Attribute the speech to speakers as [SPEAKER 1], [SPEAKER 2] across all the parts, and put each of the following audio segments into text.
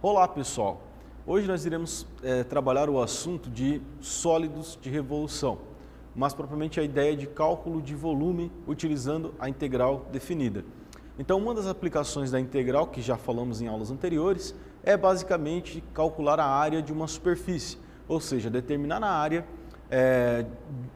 [SPEAKER 1] Olá pessoal, hoje nós iremos trabalhar o assunto de sólidos de revolução, mais propriamente a ideia de cálculo de volume utilizando a integral definida. Então uma das aplicações da integral, que já falamos em aulas anteriores, é basicamente calcular a área de uma superfície, ou seja, determinar a área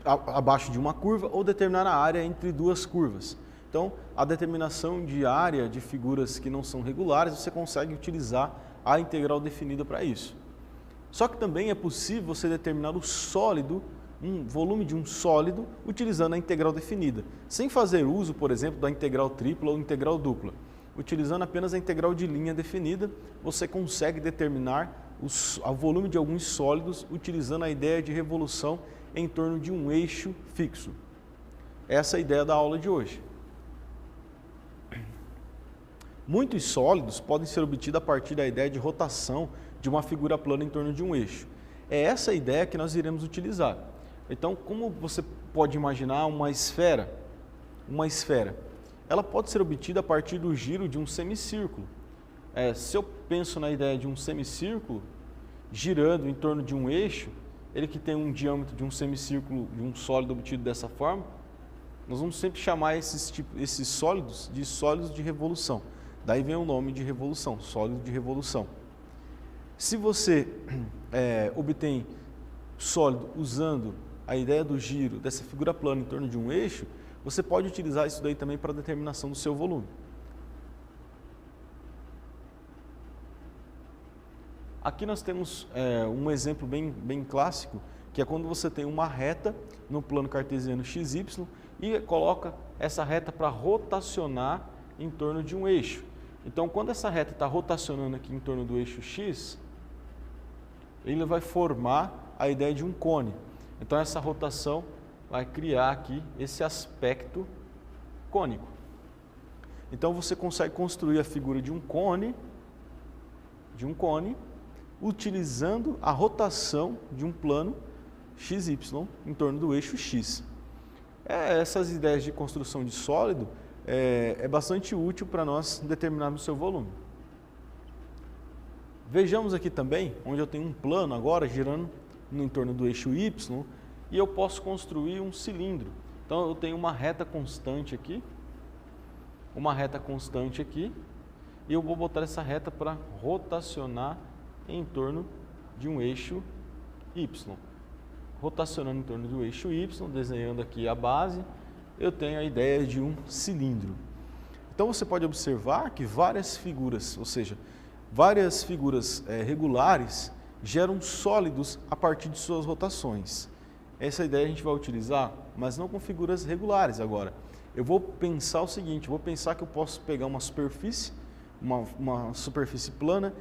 [SPEAKER 1] abaixo de uma curva ou determinar a área entre duas curvas. Então a determinação de área de figuras que não são regulares, você consegue utilizar a integral definida para isso. Só que também é possível você determinar o sólido, um volume de um sólido, utilizando a integral definida, sem fazer uso, por exemplo, da integral tripla ou integral dupla. Utilizando apenas a integral de linha definida, você consegue determinar o volume de alguns sólidos utilizando a ideia de revolução em torno de um eixo fixo. Essa é a ideia da aula de hoje. Muitos sólidos podem ser obtidos a partir da ideia de rotação de uma figura plana em torno de um eixo. É essa a ideia que nós iremos utilizar. Então, como você pode imaginar uma esfera? Ela pode ser obtida a partir do giro de um semicírculo. Se eu penso na ideia de um semicírculo girando em torno de um eixo, ele que tem um diâmetro de um semicírculo, de um sólido obtido dessa forma, nós vamos sempre chamar esses sólidos de sólidos de revolução. Daí vem o nome de revolução, sólido de revolução. Se você obtém sólido usando a ideia do giro dessa figura plana em torno de um eixo, você pode utilizar isso daí também para a determinação do seu volume. Aqui nós temos um exemplo bem clássico, que é quando você tem uma reta no plano cartesiano XY e coloca essa reta para rotacionar em torno de um eixo. Então, quando essa reta está rotacionando aqui em torno do eixo X, ele vai formar a ideia de um cone. Então, essa rotação vai criar aqui esse aspecto cônico. Então, você consegue construir a figura de um cone, utilizando a rotação de um plano XY em torno do eixo X. Essas ideias de construção de sólido é bastante útil para nós determinarmos o seu volume. Vejamos aqui também, onde eu tenho um plano agora girando em torno do eixo Y, e eu posso construir um cilindro. Então eu tenho uma reta constante aqui, e eu vou botar essa reta para rotacionar em torno de um eixo Y. Rotacionando em torno do eixo Y, desenhando aqui a base, eu tenho a ideia de um cilindro. Então você pode observar que várias figuras, ou seja, várias figuras regulares geram sólidos a partir de suas rotações. Essa ideia a gente vai utilizar, mas não com figuras regulares agora. Eu vou pensar o seguinte, vou pensar que eu posso pegar uma superfície, uma superfície plana,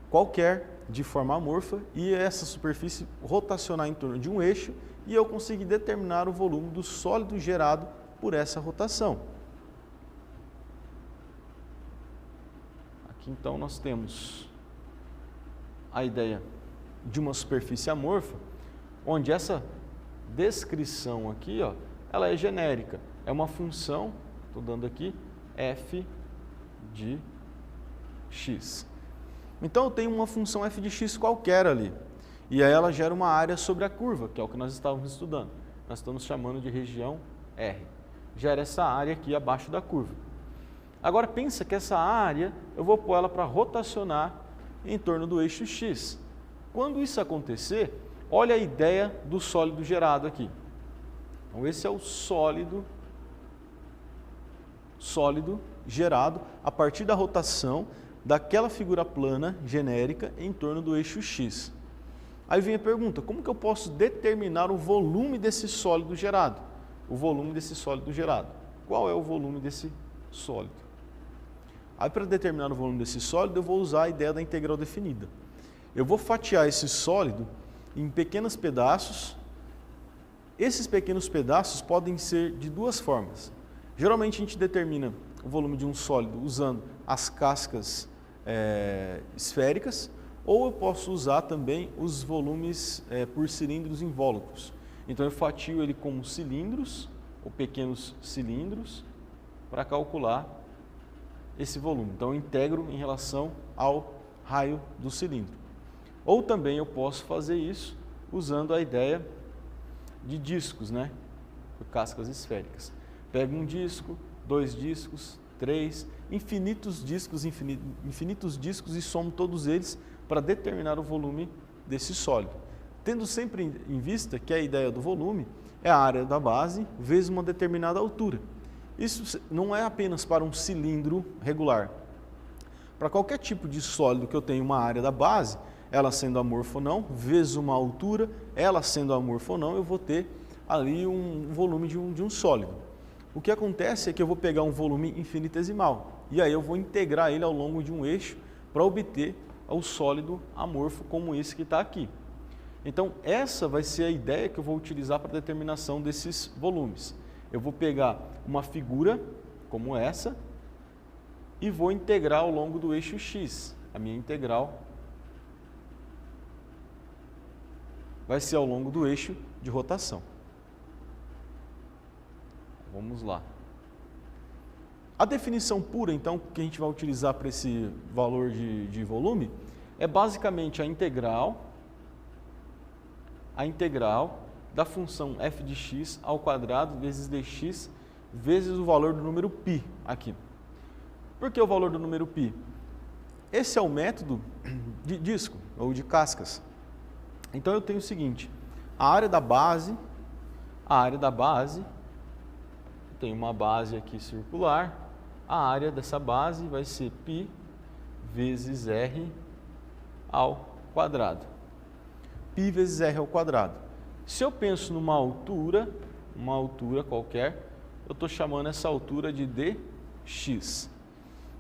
[SPEAKER 1] qualquer, de forma amorfa, e essa superfície rotacionar em torno de um eixo e eu conseguir determinar o volume do sólido gerado por essa rotação. Aqui então nós temos a ideia de uma superfície amorfa, onde essa descrição aqui, ela é genérica, é uma função, estou dando aqui, f de x. Então eu tenho uma função f de x qualquer ali, e aí ela gera uma área sobre a curva, que é o que nós estávamos estudando. Nós estamos chamando de região R. Gera essa área aqui abaixo da curva. Agora pensa que essa área, eu vou pôr ela para rotacionar em torno do eixo X. Quando isso acontecer, olha a ideia do sólido gerado aqui. Então esse é o sólido gerado a partir da rotação daquela figura plana genérica em torno do eixo X. Aí vem a pergunta, como que eu posso determinar o volume desse sólido gerado? Qual é o volume desse sólido? Aí para determinar o volume desse sólido, eu vou usar a ideia da integral definida. Eu vou fatiar esse sólido em pequenos pedaços. Esses pequenos pedaços podem ser de duas formas. Geralmente a gente determina o volume de um sólido usando as cascas esféricas, ou eu posso usar também os volumes por cilindros invólucros. Então eu fatio ele como cilindros, ou pequenos cilindros, para calcular esse volume. Então eu integro em relação ao raio do cilindro. Ou também eu posso fazer isso usando a ideia de discos, né? Cascas esféricas. Pego um disco, 2 discos, 3, infinitos discos e somo todos eles para determinar o volume desse sólido. Tendo sempre em vista que a ideia do volume é a área da base vezes uma determinada altura. Isso não é apenas para um cilindro regular. Para qualquer tipo de sólido que eu tenha uma área da base, ela sendo amorfa ou não, vezes uma altura, ela sendo amorfa ou não, eu vou ter ali um volume de um sólido. O que acontece é que eu vou pegar um volume infinitesimal e aí eu vou integrar ele ao longo de um eixo para obter o sólido amorfo como esse que está aqui. Então essa vai ser a ideia que eu vou utilizar para a determinação desses volumes. Eu vou pegar uma figura como essa e vou integrar ao longo do eixo X. A minha integral vai ser ao longo do eixo de rotação. Vamos lá. A definição pura, então, que a gente vai utilizar para esse valor de volume é basicamente a integral da função f de x ao quadrado vezes dx vezes o valor do número π aqui. Por que o valor do número π? Esse é o método de disco ou de cascas. Então eu tenho o seguinte, a área da base, tem uma base aqui circular, a área dessa base vai ser π vezes r ao quadrado. Π vezes r ao quadrado. Se eu penso numa altura, qualquer, eu estou chamando essa altura de dx.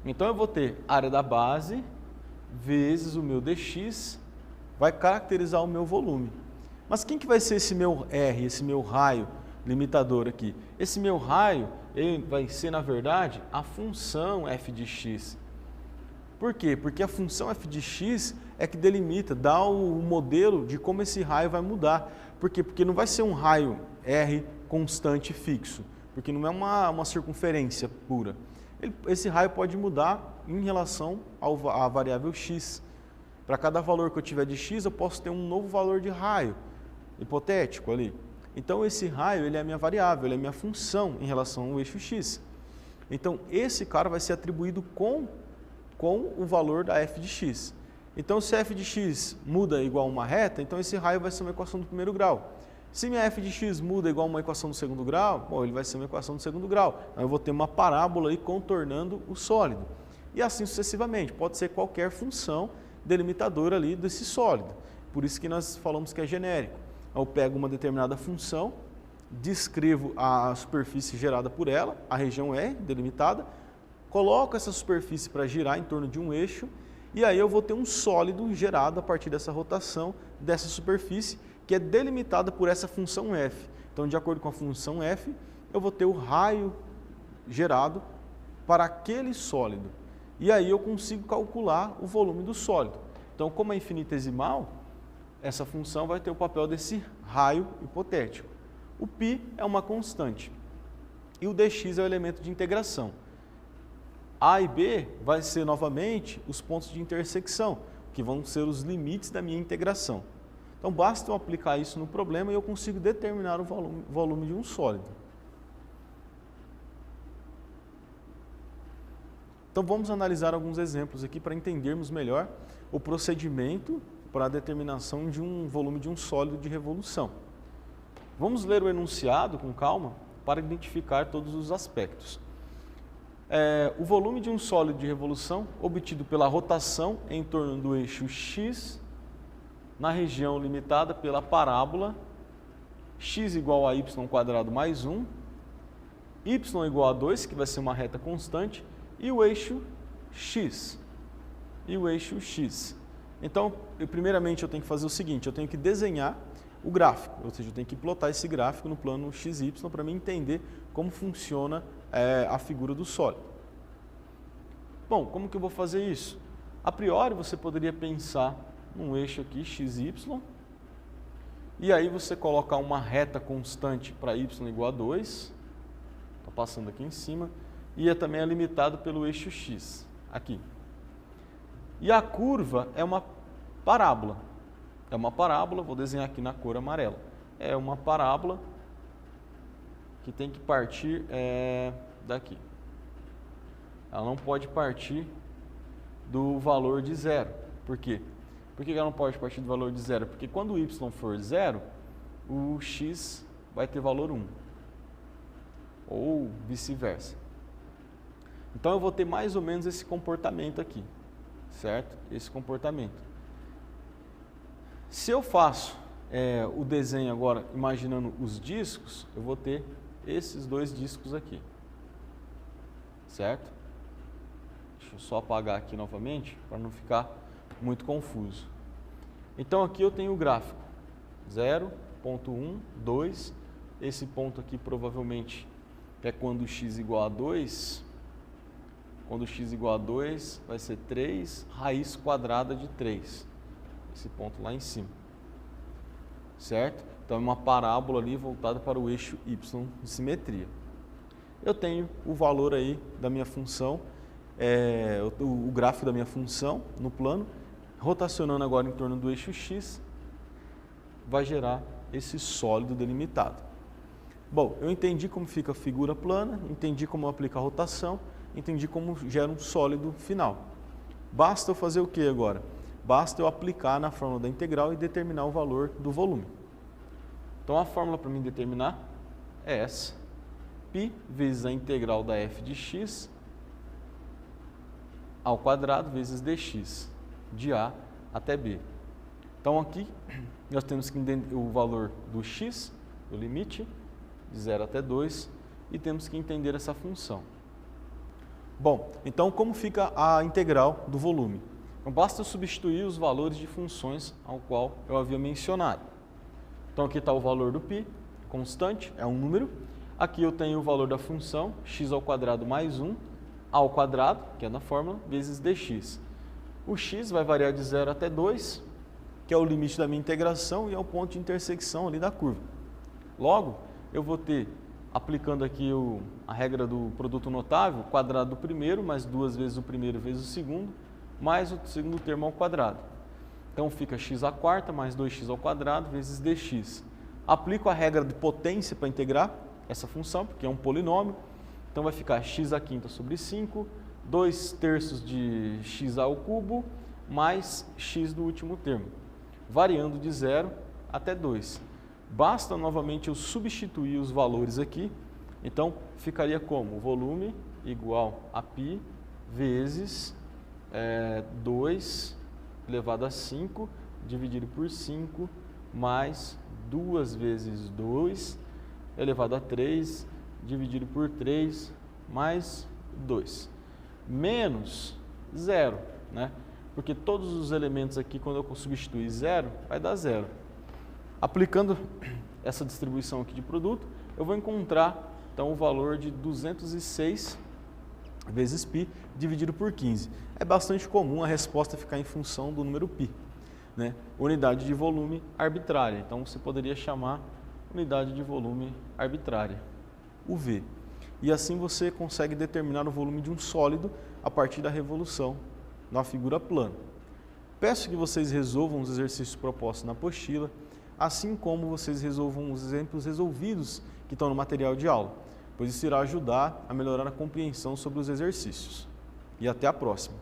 [SPEAKER 1] Então eu vou ter área da base vezes o meu dx, vai caracterizar o meu volume. Mas quem que vai ser esse meu R, esse meu raio limitador aqui? Esse meu raio ele vai ser, na verdade, a função f de x. Por quê? Porque a função f de x é que delimita, dá o modelo de como esse raio vai mudar. Por quê? Porque não vai ser um raio R constante fixo, porque não é uma circunferência pura. Esse raio pode mudar em relação à variável x. Para cada valor que eu tiver de x, eu posso ter um novo valor de raio hipotético ali. Então, esse raio ele é a minha variável, ele é a minha função em relação ao eixo x. Então, esse cara vai ser atribuído com o valor da f de x. Então, se a f de x muda igual a uma reta, então esse raio vai ser uma equação do primeiro grau. Se minha f de x muda igual a uma equação do segundo grau, bom, ele vai ser uma equação do segundo grau. Então, eu vou ter uma parábola aí contornando o sólido. E assim sucessivamente, pode ser qualquer função delimitadora ali desse sólido. Por isso que nós falamos que é genérico. Eu pego uma determinada função, descrevo a superfície gerada por ela, a região E delimitada, coloco essa superfície para girar em torno de um eixo e aí eu vou ter um sólido gerado a partir dessa rotação dessa superfície que é delimitada por essa função f. Então, de acordo com a função f, eu vou ter o raio gerado para aquele sólido. E aí eu consigo calcular o volume do sólido. Então, como é infinitesimal, essa função vai ter o papel desse raio hipotético. O π é uma constante e o dx é o elemento de integração. A e B vai ser novamente os pontos de intersecção, que vão ser os limites da minha integração. Então, basta eu aplicar isso no problema e eu consigo determinar o volume de um sólido. Então, vamos analisar alguns exemplos aqui para entendermos melhor o procedimento para a determinação de um volume de um sólido de revolução. Vamos ler o enunciado com calma para identificar todos os aspectos. O volume de um sólido de revolução obtido pela rotação em torno do eixo x na região limitada pela parábola x igual a y quadrado mais 1, y igual a 2, que vai ser uma reta constante, e o eixo x. Então, primeiramente eu tenho que fazer o seguinte, eu tenho que desenhar o gráfico, ou seja, eu tenho que plotar esse gráfico no plano XY para mim entender como funciona a figura do sólido. Bom, como que eu vou fazer isso? A priori, você poderia pensar num eixo aqui, XY, e aí você colocar uma reta constante para y igual a 2, está passando aqui em cima, e também é limitado pelo eixo x, aqui. E a curva é uma parábola. É uma parábola, vou desenhar aqui na cor amarela. É uma parábola que tem que partir daqui. Ela não pode partir do valor de zero. Por quê? Por que ela não pode partir do valor de zero? Porque quando o y for zero, o x vai ter valor 1. Ou vice-versa. Então eu vou ter mais ou menos esse comportamento aqui, certo? Esse comportamento. Se eu faço o desenho agora imaginando os discos, eu vou ter esses dois discos aqui, certo? Deixa eu só apagar aqui novamente para não ficar muito confuso. Então aqui eu tenho o gráfico 0, ponto 1, 2, esse ponto aqui provavelmente é quando x igual a 2, quando x igual a 2 vai ser 3 raiz quadrada de 3, esse ponto lá em cima, certo? Então é uma parábola ali voltada para o eixo y de simetria. Eu tenho o valor aí da minha função, o gráfico da minha função no plano, rotacionando agora em torno do eixo x, vai gerar esse sólido delimitado. Bom, eu entendi como fica a figura plana, entendi como aplica a rotação, entendi como gera um sólido final. Basta eu fazer o que agora? Basta eu aplicar na fórmula da integral e determinar o valor do volume. Então a fórmula para mim determinar é essa. Π vezes a integral da f de x ao quadrado vezes dx, de A até B. Então aqui nós temos que entender o valor do x, o limite, de 0 até 2, e temos que entender essa função. Bom, então como fica a integral do volume? Então basta eu substituir os valores de funções ao qual eu havia mencionado. Então aqui está o valor do π, constante, é um número. Aqui eu tenho o valor da função, x ao quadrado mais 1, ao quadrado, que é na fórmula, vezes dx. O x vai variar de 0 até 2, que é o limite da minha integração e é o ponto de intersecção ali da curva. Logo, eu vou ter, aplicando aqui a regra do produto notável, o quadrado do primeiro, mais 2 vezes o primeiro vezes o segundo, mais o segundo termo ao quadrado. Então fica x à quarta mais 2x ao quadrado vezes dx. Aplico a regra de potência para integrar essa função, porque é um polinômio. Então vai ficar x à quinta sobre 5, 2 terços de x ao cubo, mais x do último termo, variando de 0 até 2. Basta novamente eu substituir os valores aqui, então ficaria como? O volume igual a π vezes 2 elevado a 5 dividido por 5 mais 2 vezes 2 elevado a 3 dividido por 3 mais 2, menos 0, né? Porque todos os elementos aqui, quando eu substituir 0, vai dar 0. Aplicando essa distribuição aqui de produto, eu vou encontrar então o valor de 206 vezes π dividido por 15. É bastante comum a resposta ficar em função do número π, né? Unidade de volume arbitrária. Então você poderia chamar unidade de volume arbitrária, UV. E assim você consegue determinar o volume de um sólido a partir da revolução na figura plana. Peço que vocês resolvam os exercícios propostos na apostila, assim como vocês resolvam os exemplos resolvidos que estão no material de aula, pois isso irá ajudar a melhorar a compreensão sobre os exercícios. E até a próxima!